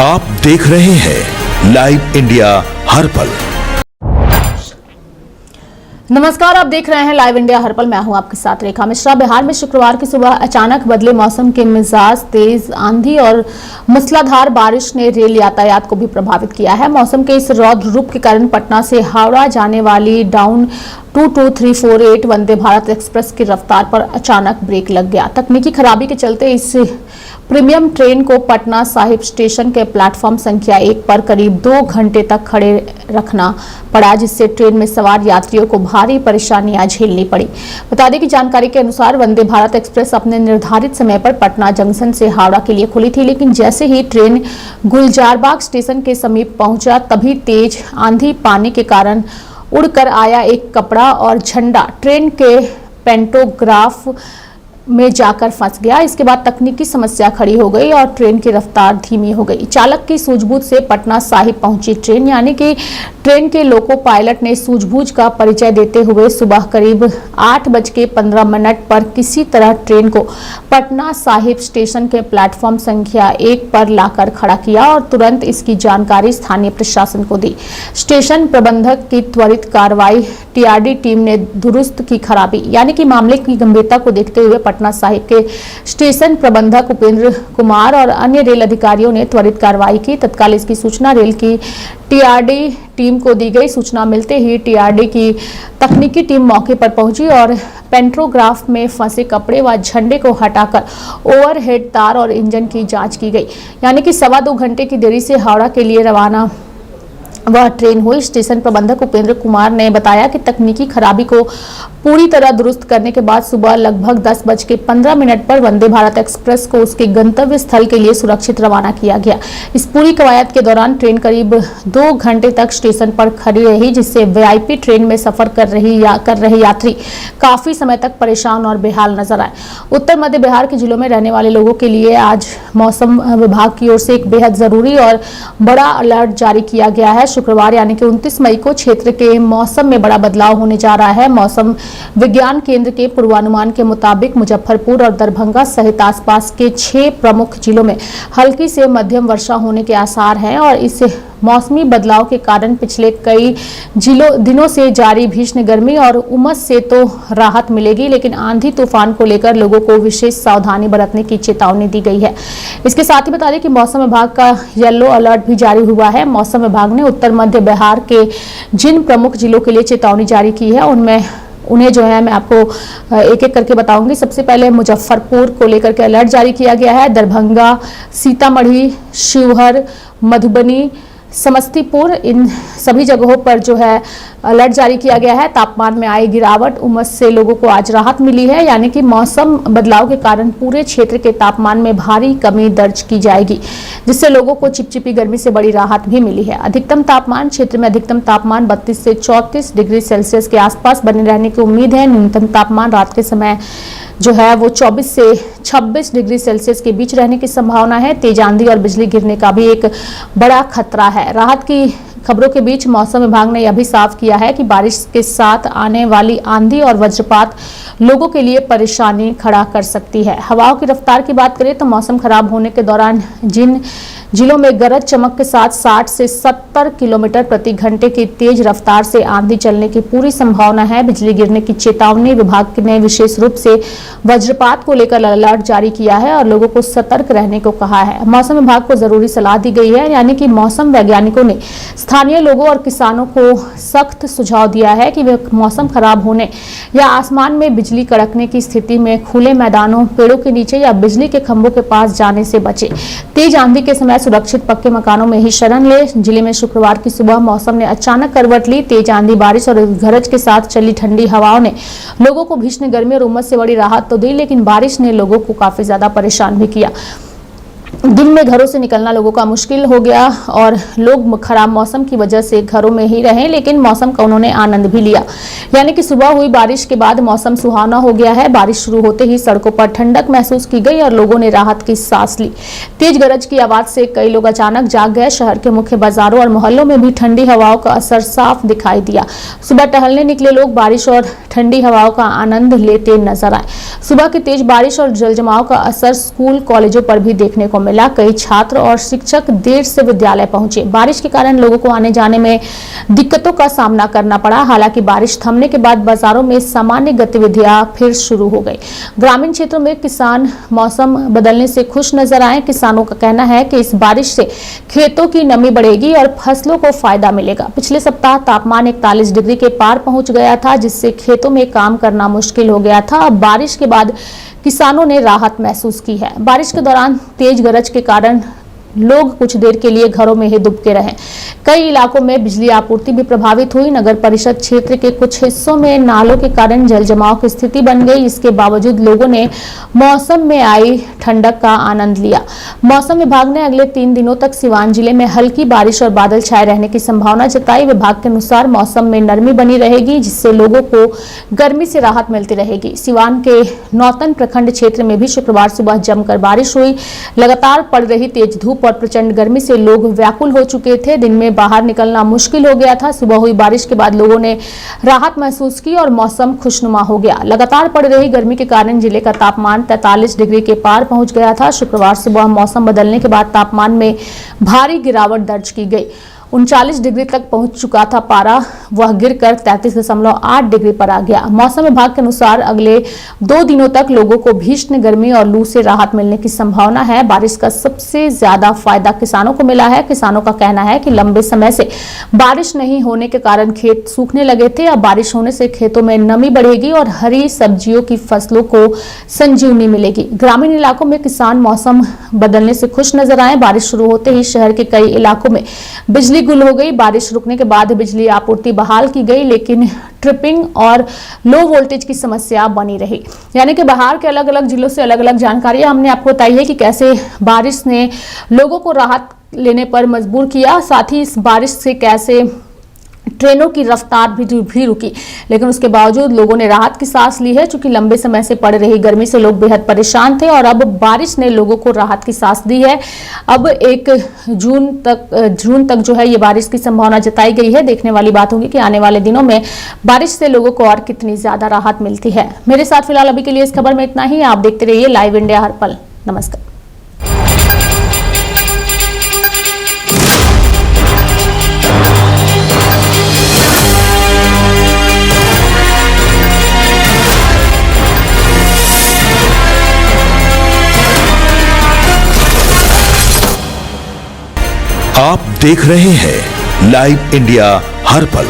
आप देख रहे हैं लाइव इंडिया हर पल। नमस्कार, आप देख रहे हैं लाइव इंडिया हर पल। मैं हूं आपके साथ रेखा मिश्रा। बिहार में शुक्रवार की सुबह अचानक बदले मौसम के मिजाज, तेज आंधी और मूसलाधार बारिश ने रेल यातायात को भी प्रभावित किया है। मौसम के इस रौद्र रूप के कारण पटना से हावड़ा जाने वाली डाउन 22348 वंदे भारत एक्सप्रेस की रफ्तार पर अचानक ब्रेक लग गया। तकनीकी खराबी के चलते इस प्रीमियम ट्रेन को पटना साहिब स्टेशन के प्लेटफॉर्म संख्या 1 पर करीब 2 घंटे तक खड़े रखना पड़ा, जिससे ट्रेन में सवार यात्रियों को भारी परेशानियां झेलनी पड़ी। बता दें कि जानकारी के अनुसार वंदे भारत एक्सप्रेस अपने निर्धारित समय पर पटना जंक्शन से हावड़ा के लिए खुली थी, लेकिन जैसे ही ट्रेन गुलजारबाग स्टेशन के समीप पहुंचा तभी तेज आंधी पानी के कारण उड़कर आया एक कपड़ा और झंडा ट्रेन के पेंटोग्राफ में जाकर फंस गया। इसके बाद तकनीकी समस्या खड़ी हो गई और ट्रेन की रफ्तार धीमी हो गई। चालक की सूझबूझ से पटना साहिब पहुंची ट्रेन, यानी कि ट्रेन के लोको पायलट ने सूझबूझ का परिचय देते हुए सुबह करीब 8:15 पर किसी तरह ट्रेन को पटना साहिब स्टेशन के प्लेटफॉर्म संख्या 1 पर लाकर खड़ा किया और तुरंत इसकी जानकारी स्थानीय प्रशासन को दी। स्टेशन प्रबंधक की त्वरित कार्रवाई, टीआरडी टीम ने दुरुस्त की खराबी यानी कि मामले की गंभीरता को देखते हुए पटना साहिब के स्टेशन प्रबंधक उपेंद्र कुमार और अन्य रेल अधिकारियों ने त्वरित कार्रवाई की। तत्काल इसकी सूचना रेल की टीआरडी टीम को दी गई। सूचना मिलते ही टीआरडी की तकनीकी टीम मौके पर पहुंची और पेंट्रोग्राफ में फंसे कपड़े व झंडे को हटाकर ओवरहेड तार और इंजन की जांच की गई। यानी कि 2.25 घंटे की देरी से हावड़ा के लिए रवाना वह ट्रेन हुई। स्टेशन प्रबंधक उपेंद्र कुमार ने बताया कि तकनीकी खराबी को पूरी तरह दुरुस्त करने के बाद सुबह लगभग 10:15 पर वंदे भारत एक्सप्रेस को उसके गंतव्य स्थल के लिए सुरक्षित रवाना किया गया। इस पूरी कवायद के दौरान ट्रेन करीब 2 घंटे तक स्टेशन पर खड़ी रही, जिससे वीआईपी ट्रेन में सफर कर रहे यात्री काफी समय तक परेशान और बेहाल नजर आए। उत्तर मध्य बिहार के जिलों में रहने वाले लोगों के लिए आज मौसम विभाग की ओर से एक बेहद जरूरी और बड़ा अलर्ट जारी किया गया है। शुक्रवार यानी कि 29 मई को क्षेत्र के मौसम में बड़ा बदलाव होने जा रहा है। मौसम विज्ञान केंद्र के पूर्वानुमान के मुताबिक मुजफ्फरपुर और दरभंगा सहित आसपास के 6 प्रमुख जिलों में हल्की से मध्यम वर्षा होने के आसार हैं और इस मौसमी बदलाव के कारण पिछले कई दिनों से जारी भीषण गर्मी और उमस से तो राहत मिलेगी, लेकिन आंधी तूफान को लेकर लोगों को विशेष सावधानी बरतने की चेतावनी दी गई है। इसके साथ ही बता दें कि मौसम विभाग का येलो अलर्ट भी जारी हुआ है। मौसम विभाग ने उत्तर मध्य बिहार के जिन प्रमुख जिलों के लिए चेतावनी जारी की है उन्हें जो है मैं आपको एक एक करके बताऊंगी। सबसे पहले मुजफ्फरपुर को लेकर के अलर्ट जारी किया गया है। दरभंगा, सीतामढ़ी, शिवहर, मधुबनी, समस्तीपुर, इन सभी जगहों पर जो है अलर्ट जारी किया गया है। तापमान में आई गिरावट, उमस से लोगों को आज राहत मिली है, यानी कि मौसम बदलाव के कारण पूरे क्षेत्र के तापमान में भारी कमी दर्ज की जाएगी, जिससे लोगों को चिपचिपी गर्मी से बड़ी राहत भी मिली है। अधिकतम तापमान क्षेत्र में अधिकतम तापमान 32 से 34 डिग्री सेल्सियस के आसपास बने रहने की उम्मीद है। न्यूनतम तापमान रात के समय जो है वो 24 से 26 डिग्री सेल्सियस के बीच रहने की संभावना है। तेज आंधी और बिजली गिरने का भी एक बड़ा खतरा है। राहत की खबरों के बीच मौसम विभाग ने यह भी साफ किया है कि बारिश के साथ आने वाली आंधी और वज्रपात लोगों के लिए परेशानी खड़ा कर सकती है। हवाओं की रफ्तार की बात करें तो मौसम खराब होने के दौरान जिन जिलों में गरज चमक के साथ 60 से 70 किलोमीटर प्रति घंटे की तेज रफ्तार से आंधी चलने की पूरी संभावना है। बिजली गिरने की चेतावनी विभाग ने विशेष रूप से वज्रपात को लेकर अलर्ट जारी किया है और लोगों को सतर्क रहने को कहा है। मौसम विभाग को जरूरी सलाह दी गई है, यानी कि मौसम वैज्ञानिकों ने स्थानीय लोगों और किसानों को सख्त सुझाव दिया है कि वे मौसम खराब होने या आसमान में बिजली कड़कने की स्थिति में खुले मैदानों, पेड़ों के नीचे या बिजली के खंभों के पास जाने से बचे। तेज आंधी के समय सुरक्षित पक्के मकानों में ही शरण ले। जिले में शुक्रवार की सुबह मौसम ने अचानक करवट ली। तेज आंधी, बारिश और गरज के साथ चली ठंडी हवाओं ने लोगों को भीषण गर्मी और उमस से बड़ी राहत तो दी, लेकिन बारिश ने लोगों को काफी ज्यादा परेशान भी किया। दिन में घरों से निकलना लोगों का मुश्किल हो गया और लोग खराब मौसम की वजह से घरों में ही रहे, लेकिन मौसम का उन्होंने आनंद भी लिया। यानी कि सुबह हुई बारिश के बाद मौसम सुहाना हो गया है। बारिश शुरू होते ही सड़कों पर ठंडक महसूस की गई और लोगों ने राहत की सांस ली। तेज गरज की आवाज से कई लोग अचानक जाग गए। शहर के मुख्य बाजारों और मोहल्लों में भी ठंडी हवाओं का असर साफ दिखाई दिया। सुबह टहलने निकले लोग बारिश और ठंडी हवाओं का आनंद लेते नजर आए। सुबह की तेज बारिश और जलजमाव का असर स्कूल, कॉलेजों पर भी देखने को मिला। कई छात्र और शिक्षक देर से विद्यालय पहुंचे। बारिश के कारण लोगों को आने जाने में दिक्कतों का सामना करना पड़ा। हालांकि बारिश थमने के बाद बाजारों में सामान्य गतिविधियां फिर शुरू हो गई। ग्रामीण क्षेत्रों में किसान मौसम बदलने से खुश नजर आए। किसानों का कहना है कि इस बारिश से खेतों की नमी बढ़ेगी और फसलों को फायदा मिलेगा। पिछले सप्ताह तापमान 41 डिग्री के पार पहुंच गया था, जिससे खेतों में काम करना मुश्किल हो गया था। अब बारिश के बाद किसानों ने राहत महसूस की है। बारिश के दौरान तेज गरज के कारण लोग कुछ देर के लिए घरों में ही दुबके रहे। कई इलाकों में बिजली आपूर्ति भी प्रभावित हुई। नगर परिषद क्षेत्र के कुछ हिस्सों में नालों के कारण जल जमाव की स्थिति बन गई। इसके बावजूद लोगों ने मौसम में आई ठंडक का आनंद लिया। मौसम विभाग ने अगले 3 दिनों तक सिवान जिले में हल्की बारिश और बादल छाए रहने की संभावना जताई। विभाग के अनुसार मौसम में नरमी बनी रहेगी, जिससे लोगों को गर्मी से राहत मिलती रहेगी। सिवान के नौतन प्रखंड क्षेत्र में भी शुक्रवार सुबह जमकर बारिश हुई। लगातार पड़ रही तेज धूप और प्रचंड गर्मी से लोग व्याकुल हो चुके थे। दिन में बाहर निकलना मुश्किल हो गया था। सुबह हुई बारिश के बाद लोगों ने राहत महसूस की और मौसम खुशनुमा हो गया। लगातार पड़ रही गर्मी के कारण जिले का तापमान 43 डिग्री के पार पहुंच गया था। शुक्रवार सुबह मौसम बदलने के बाद तापमान में भारी गिरावट दर्ज की गई। 39 डिग्री तक पहुंच चुका था पारा, वह गिरकर 33.8 डिग्री पर आ गया। मौसम विभाग के अनुसार अगले 2 दिनों तक लोगों को भीषण गर्मी और लू से राहत मिलने की संभावना है। बारिश का सबसे ज्यादा फायदा किसानों को मिला है। किसानों का कहना है कि लंबे समय से बारिश नहीं होने के कारण खेत सूखने लगे थे। अब बारिश होने से खेतों में नमी बढ़ेगी और हरी सब्जियों की फसलों को संजीवनी मिलेगी। ग्रामीण इलाकों में किसान मौसम बदलने से खुश नजर आए। बारिश शुरू होते ही शहर के कई इलाकों में बिजली गुल हो गई। बारिश रुकने के बाद बिजली आपूर्ति बहाल की गई, लेकिन ट्रिपिंग और लो वोल्टेज की समस्या बनी रही। यानी कि बिहार के अलग अलग जिलों से अलग अलग जानकारियां हमने आपको बताई है कि कैसे बारिश ने लोगों को राहत लेने पर मजबूर किया। साथ ही इस बारिश से कैसे ट्रेनों की रफ्तार भी रुकी, लेकिन उसके बावजूद लोगों ने राहत की सांस ली है। चूंकि लंबे समय से पड़ रही गर्मी से लोग बेहद परेशान थे और अब बारिश ने लोगों को राहत की सांस दी है। अब 1 जून तक जो है ये बारिश की संभावना जताई गई है। देखने वाली बात होगी कि आने वाले दिनों में बारिश से लोगों को और कितनी ज्यादा राहत मिलती है। मेरे साथ फिलहाल अभी के लिए इस खबर में इतना ही। आप देखते रहिए लाइव इंडिया हर पल। नमस्कार। आप देख रहे हैं लाइव इंडिया हर पल।